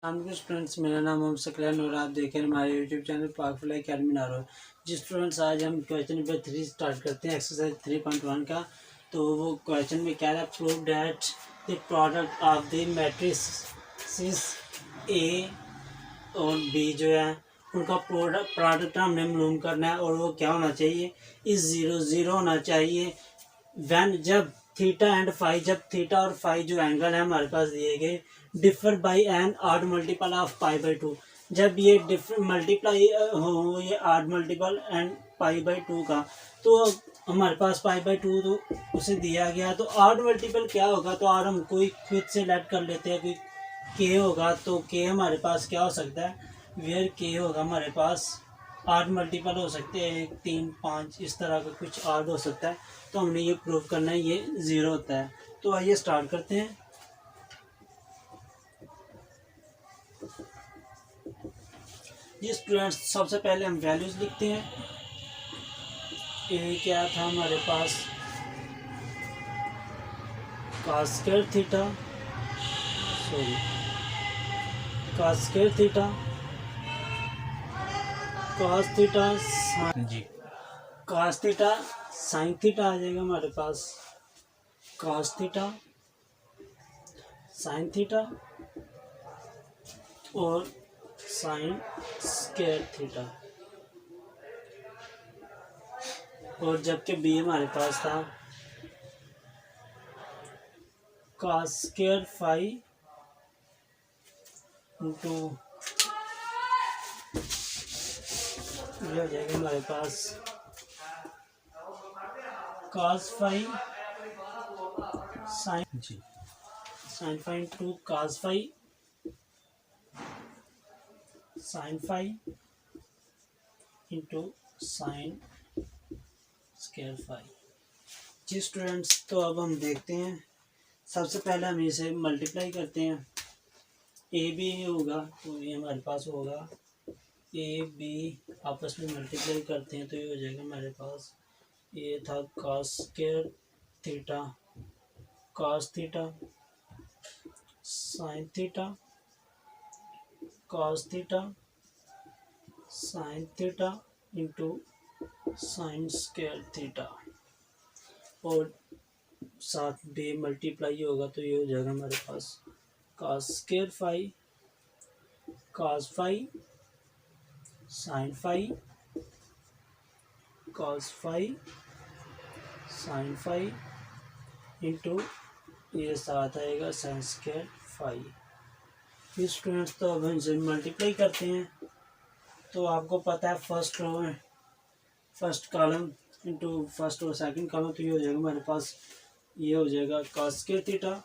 नमस्कार स्टूडेंट्स, मेरा नाम मोहम्मद सकलैन और आप देख रहे हैं हमारे यूट्यूब चैनल पाकफुला अकेडमी नारो। जी स्टूडेंट्स, आज हम क्वेश्चन नंबर 3 स्टार्ट करते हैं एक्सरसाइज 3.1 का। तो वो क्वेश्चन में क्या है, prove that the product of the matrices ए और बी जो है उनका प्रोडक्ट हमने मालूम करना है और वो क्या होना चाहिए, इस ज़ीरो ज़ीरो होना चाहिए वैन जब थीटा एंड फाई, जब थीटा और फाई जो एंगल है हमारे पास दिए गए differ by an odd multiple of pi by two, जब ये डिफर मल्टीप्लाई हो ये odd multiple and pi by two का, तो हमारे पास पाई बाई टू तो उसे दिया गया, तो ऑड मल्टीपल क्या होगा, तो और हम कोई खुद से लेट कर लेते हैं, कोई के होगा तो के हमारे पास क्या हो सकता है, वेयर के होगा हमारे पास आठ मल्टीपल हो सकते हैं, 1 3 5 इस तरह का कुछ आठ हो सकता है। तो हमने ये प्रूव करना है ये ज़ीरो होता है। तो आइए स्टार्ट करते हैं। जी स्टूडेंट्स, सबसे पहले हम वैल्यूज़ लिखते हैं। ये क्या था हमारे पास, cos square theta, sorry cos square theta, cos theta जी cos थीटा sin थीटा आ जाएगा हमारे पास, cos थीटा sin थीटा और sin स्क्वायर थीटा। और जबकि बी हमारे पास था cos स्क्वायर फाई इंटू, ये हो जाएगा हमारे पास cos फाई साइन जी sine phi into cos phi sine phi into sine square phi. जी स्टूडेंट्स, तो अब हम देखते हैं। सबसे पहले हम इसे मल्टीप्लाई करते हैं। ए बी होगा तो ये हमारे पास होगा ए बी, आपस में मल्टीप्लाई करते हैं तो ये हो जाएगा हमारे पास, ये था cos square theta cos theta sine theta cos theta sine theta into sine square theta, और साथ बे मल्टीप्लाई होगा तो ये हो जाएगा हमारे पास cos square phi cos phi sine phi cos phi sine phi into ये साथ आएगा साइन स्क्वायर फाई। फिर स्टूडेंट्स, तो अब हम इसे मल्टीप्लाई करते हैं। तो आपको पता है फर्स्ट रो में फर्स्ट कॉलम इंटू फर्स्ट और सेकंड कॉलम, तो ये हो जाएगा हमारे पास, ये हो जाएगा cos square theta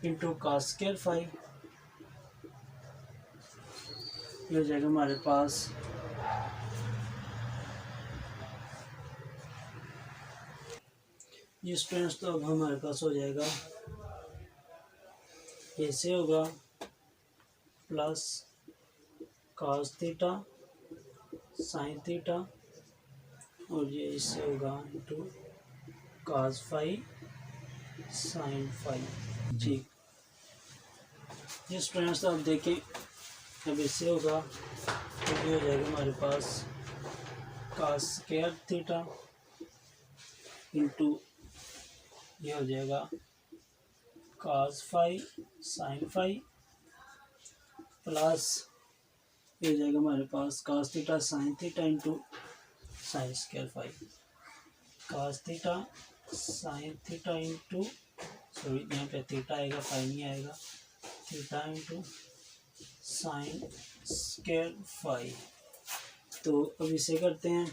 into cos square phi, ये हो जाएगा हमारे पास ये स्टूडेंट्स। तो अब हमारे पास हो जाएगा, ऐसे होगा plus cos theta sine theta, और ये इससे होगा into cos phi sine phi जी। ये स्टूडेंट्स, तो अब देखें, अब इससे होगा तो ये हो जाएगा हमारे पास cos स्क्वायर थीटा इंटू ये हो जाएगा cos phi sine phi, plus ये हो जाएगा हमारे पास cos theta sine theta into sine square phi, cos theta sine theta into, sorry यहाँ पे थीटा आएगा फाई नहीं आएगा, theta into sine square phi. तो अब इसे करते हैं,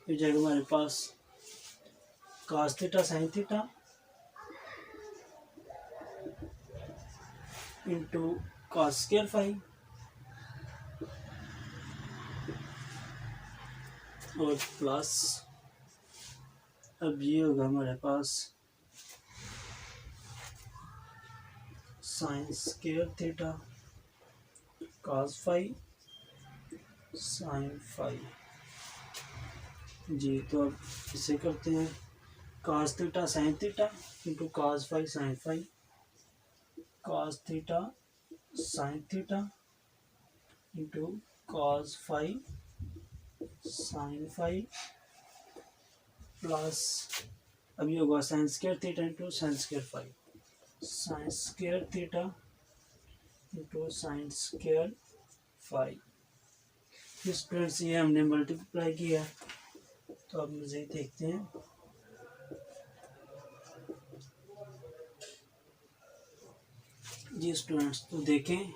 ये जाएगा हमारे पास cos theta sine theta into cos square phi और प्लस, अब ये होगा हमारे पास sine square theta cos phi sine phi जी। तो अब इसे करते हैं cos theta sine theta into cos phi sine phi cos theta sin theta into cos five sin five plus अब ये होगा sin square theta into sin square five sin square theta into sin square five. इस students ये हमने multiply किया, तो अब मुझे देखते हैं। जी स्टूडेंट्स, तो देखें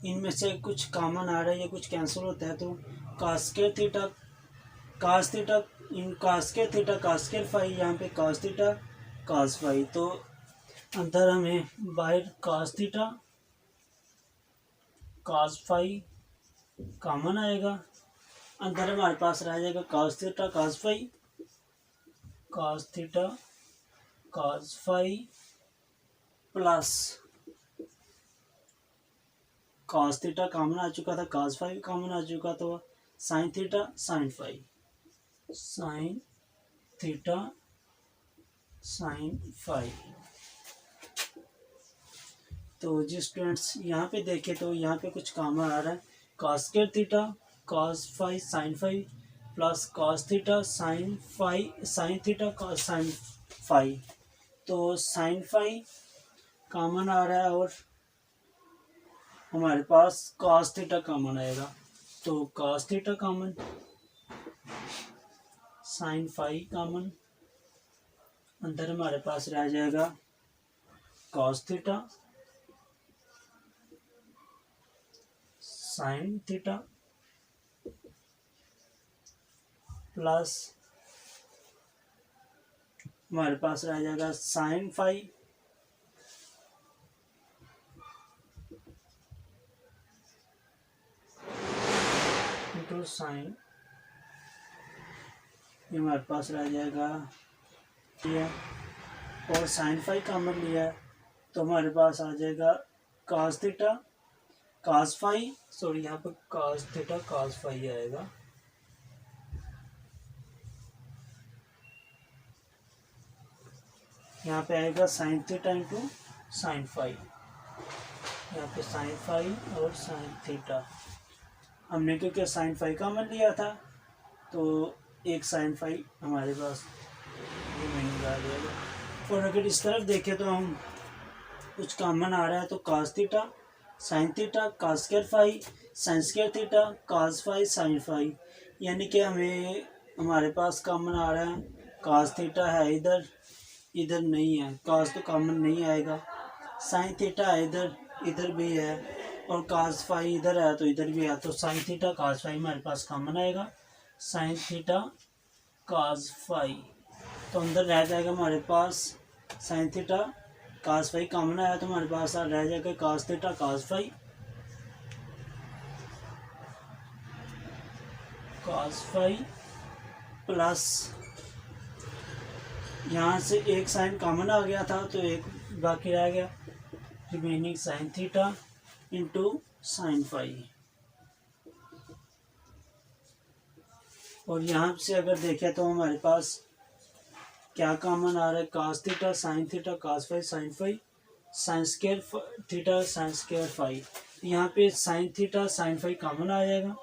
इनमें से कुछ कॉमन आ रहा है या कुछ कैंसिल होता है, तो cos square theta in cos square theta cos square five, यहाँ पे cos थीटा cos फाइव, तो अंदर हमें बाहर cos theta cos five common आएगा, अंदर हमारे पास रह जाएगा cos theta cos five plus cos theta common आ चुका था, cos फाइव कॉमन आ चुका, तो sin theta sin five sin theta sin five. तो जी स्टूडेंट्स यहाँ पे देखें तो यहाँ पे कुछ कॉमन आ रहा है, cos square theta cos five sin five plus cos theta sin theta sin five, तो sin फाइव कॉमन आ रहा है और हमारे पास cos थीटा कॉमन आएगा, तो cos theta common sin five common, अंदर हमारे पास रह जाएगा cos theta sin theta plus हमारे पास रह जाएगा sin फाइव इंटू साइन, ये हमारे पास रह जाएगा ये, और sin फाइव कॉमन लिया है तो हमारे पास आ जाएगा cos theta cos five, sorry यहाँ पर cos थीटा cos फाइव आएगा, यहाँ पे आएगा sin theta into sin five, यहाँ पे sin फाइव और sin थीटा, हमने क्योंकि sin फाइव कॉमन लिया था तो एक sin फाइव हमारे पास रिमेनिंग आ जाएगा। और अगर इस तरफ देखें तो हम कुछ कॉमन आ रहा है, तो cos theta sin theta cos square five sin square theta cos five sin five, यानी कि हमारे पास कॉमन आ रहा है cos थीटा है इधर नहीं है, cos तो कॉमन नहीं आएगा, sin थीटा है इधर भी है, और cos फाइव इधर है तो इधर भी है, तो sin थीटा cos फाइव हमारे पास कॉमन आएगा, sin थीटा cos फाइव, तो अंदर रह जाएगा हमारे पास sin theta cos five common आया तो हमारे पास रह जाएगा cos theta cos five plus यहाँ से एक साइन कॉमन आ गया था तो एक बाकी रह गया, remaining sin theta into sin five. और यहाँ से अगर देखें तो हमारे पास क्या कॉमन आ रहा है, cos theta sin theta cos five sin five sin square theta sin square five, यहाँ पे sin theta sin five common आ जाएगा,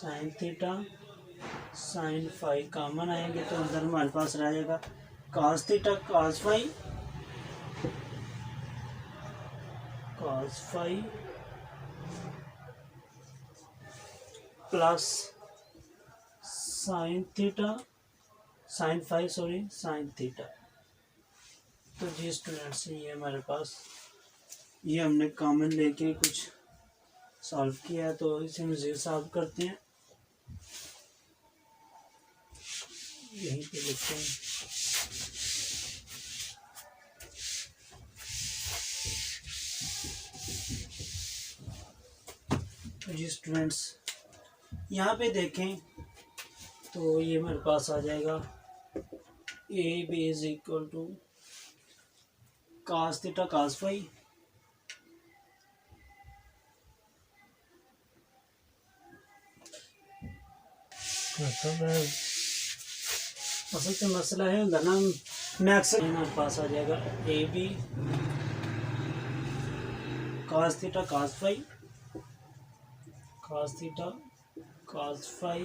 sin theta sin five common आएंगे तो अंदर हमारे पास रह जाएगा cos theta cos five plus sin theta sin five sin theta. तो जी स्टूडेंट्स ये हमारे पास ये हमने कॉमन लेके कुछ सॉल्व किया है, तो इसे मज़ीद सॉल्व करते हैं, यहीं पे लिखते हैं। तो जी स्टूडेंट्स यहाँ पे देखें तो ये हमारे पास आ जाएगा A B is equal to cos theta cos phi असल तो मसला है ना नेक्स्ट हमारे पास आ जाएगा A B cos theta cos phi, cos theta cos phi,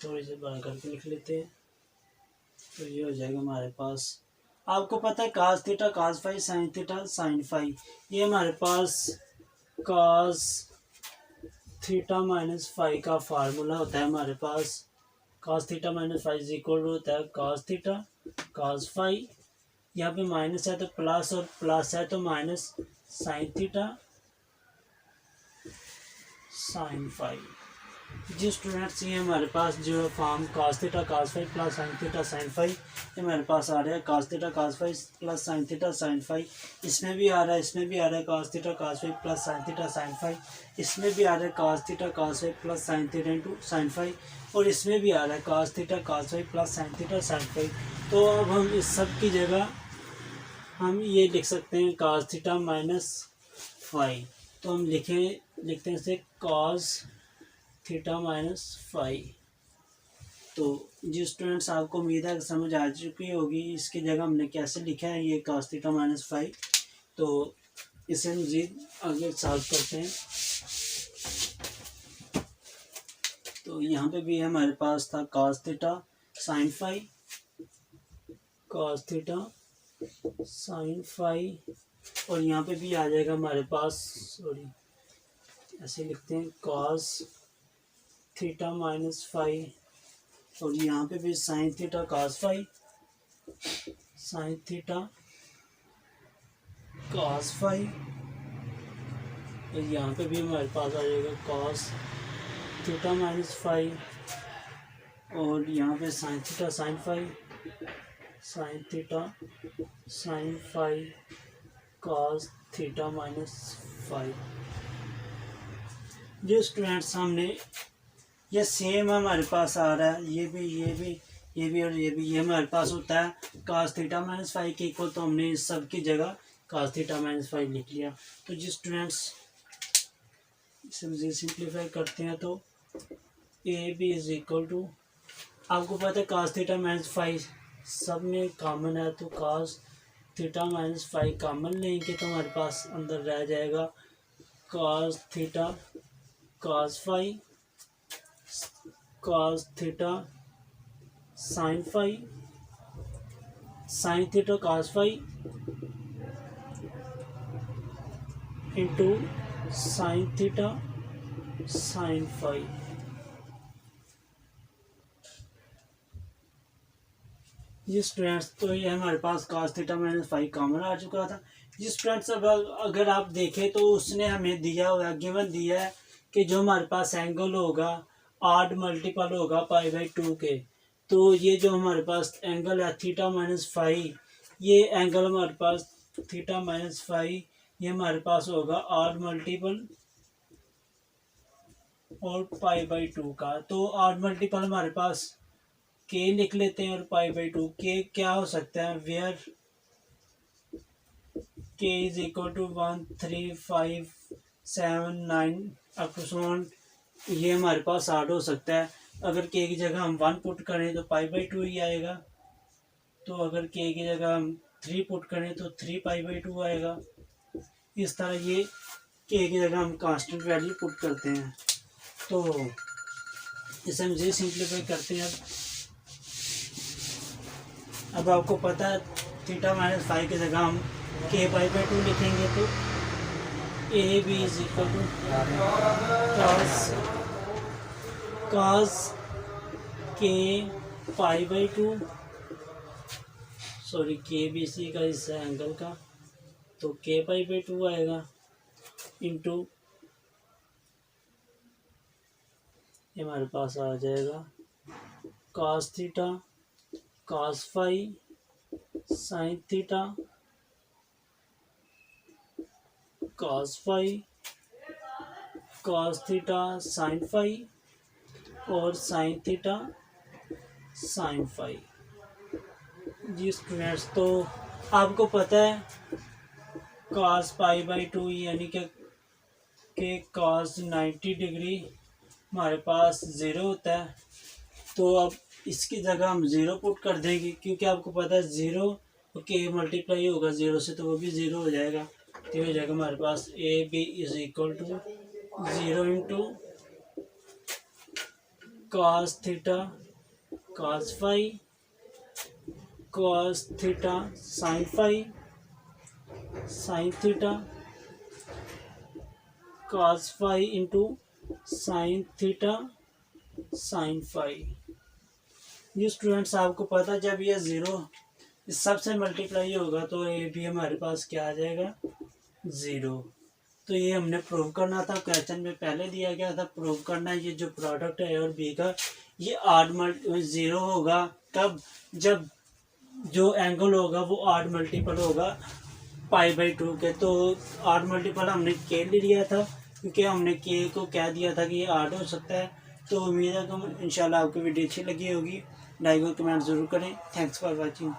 थोड़ी सी बड़ा करके लिख लेते हैं। तो ये हो जाएगा हमारे पास, आपको पता है cos theta cos phi sin theta sin phi, ये हमारे पास cos थीटा माइनस फाई का फार्मूला होता है हमारे पास। cos theta minus phi is equal to होता है cos थीटा cos फाई, यहाँ पे माइनस है तो प्लस और प्लस है तो minus sin theta sin phi. जी स्टूडेंट्स, ये हमारे पास जो form cos theta cos phi plus sin theta sin phi, ये हमारे पास आ रहा है cos theta cos phi plus sin theta sin phi. इसमें भी आ रहा है, इसमें भी आ रहा है cos theta cos phi plus sin theta sin phi, इसमें भी आ रहा है cos theta cos phi plus sin theta into sin phi, और इसमें भी आ रहा है cos theta cos phi plus sin theta sin phi. तो अब हम इस सब की जगह हम ये लिख सकते हैं cos थीटा माइनस फाई, तो हम लिखते हैं इसे cos थीटा माइनस फाई। तो जी स्टूडेंट्स, आपको उम्मीद है समझ आ चुकी होगी इसकी जगह हमने कैसे लिखा है ये cos थीटा माइनस फाई। तो इसे मज़ीद आगे सॉल्व करते हैं। तो यहाँ पे भी हमारे पास था cos theta sin phi, cos theta sin phi, और यहाँ पे भी आ जाएगा हमारे पास, सॉरी ऐसे लिखते हैं cos थीटा माइनस फाई, और यहाँ पे भी sin theta cos phi, sin theta cos phi, और यहाँ पे भी हमारे पास आ जाएगा cos थीटा माइनस फाई, और यहाँ पे sin theta sin phi, sin theta sin phi cos theta minus phi. जो स्टूडेंट्स हमने ये सेम हमारे पास आ रहा है, ये भी और ये हमारे पास होता है cos थीटा माइनस फाइव के इक्वल, तो हमने इस सब की जगह cos थीटा माइनस फाइव लिख लिया। तो जी स्टूडेंट्स, इसे सिंप्लीफाई करते हैं तो A B is equal to, आपको पता है cos थीटा माइनस फाइव सब में कॉमन है, तो cos theta minus five common लेंगे तो हमारे पास अंदर रह जाएगा cos theta cos five cos theta sin five sin theta cos five into sin theta sin five. जी स्टूडेंट्स, तो ये हमारे पास cos theta minus five common आ चुका था। जी स्टूडेंट्स, अब अगर आप देखें तो उसने हमें दिया हुआ गिवन दिया है कि जो हमारे पास एंगल होगा आड मल्टीपल होगा पाई बाई टू के, तो ये जो हमारे पास एंगल है थीटा माइनस फाइव, ये एंगल हमारे पास थीटा माइनस फाइव ये हमारे पास होगा आड मल्टीपल और पाई बाई टू का। तो आड मल्टीपल हमारे पास के लिख लेते हैं और पाई बाई टू, के क्या हो सकता है, where k is equal to 1 3 5 7 9 up to so on, ये हमारे पास आड हो सकता है। अगर के की जगह हम 1 पुट करें तो पाई बाई टू ही आएगा, तो अगर के की जगह हम 3 पुट करें तो 3 पाई बाई टू आएगा। इस तरह ये के की जगह हम कांस्टेंट वैल्यू पुट करते हैं। तो इसे हम जी सिंप्लीफाई करते हैं। अब आपको पता है थीटा माइनस फाइव की जगह हम के पाई बाई टू लिखेंगे, तो A B is equal to cos k pi by two, sorry k B C का हिस्सा एंगल का, तो के पाई बाई टू आएगा इंटू हमारे पास आ जाएगा cos theta cos five sin theta cos five cos theta sin five और sin थीटा sin फाइव। जी स्टूडेंट्स, तो आपको पता है cos पाई बाई टू यानी कि cos 90 डिग्री हमारे पास ज़ीरो होता है। तो अब इसकी जगह हम ज़ीरो पुट कर देंगे, क्योंकि आपको पता है ज़ीरो और के मल्टीप्लाई होगा ज़ीरो से, तो वो भी ज़ीरो हो जाएगा। तो हो जाएगा हमारे पास A B is equal to zero into cos theta cos phi cos theta sine phi sine theta cos phi into sine theta sine phi. ये स्टूडेंट्स आपको पता है जब ये ज़ीरो इस सब से मल्टीप्लाई होगा तो ये भी हमारे पास क्या आ जाएगा, ज़ीरो। तो ये हमने प्रूव करना था, क्वेश्चन में पहले दिया गया था प्रूव करना है। ये जो प्रोडक्ट है ए और बी का ये आड ज़ीरो होगा कब, जब जो एंगल होगा वो आड मल्टीपल होगा π/2 के। तो आड मल्टीपल हमने के ले लिया था, क्योंकि हमने के को कह दिया था कि ये आड हो सकता है। तो उम्मीद है कि इंशाल्लाह आपको वीडियो अच्छी लगी होगी। लाइक और कमेंट ज़रूर करें। Thanks for watching.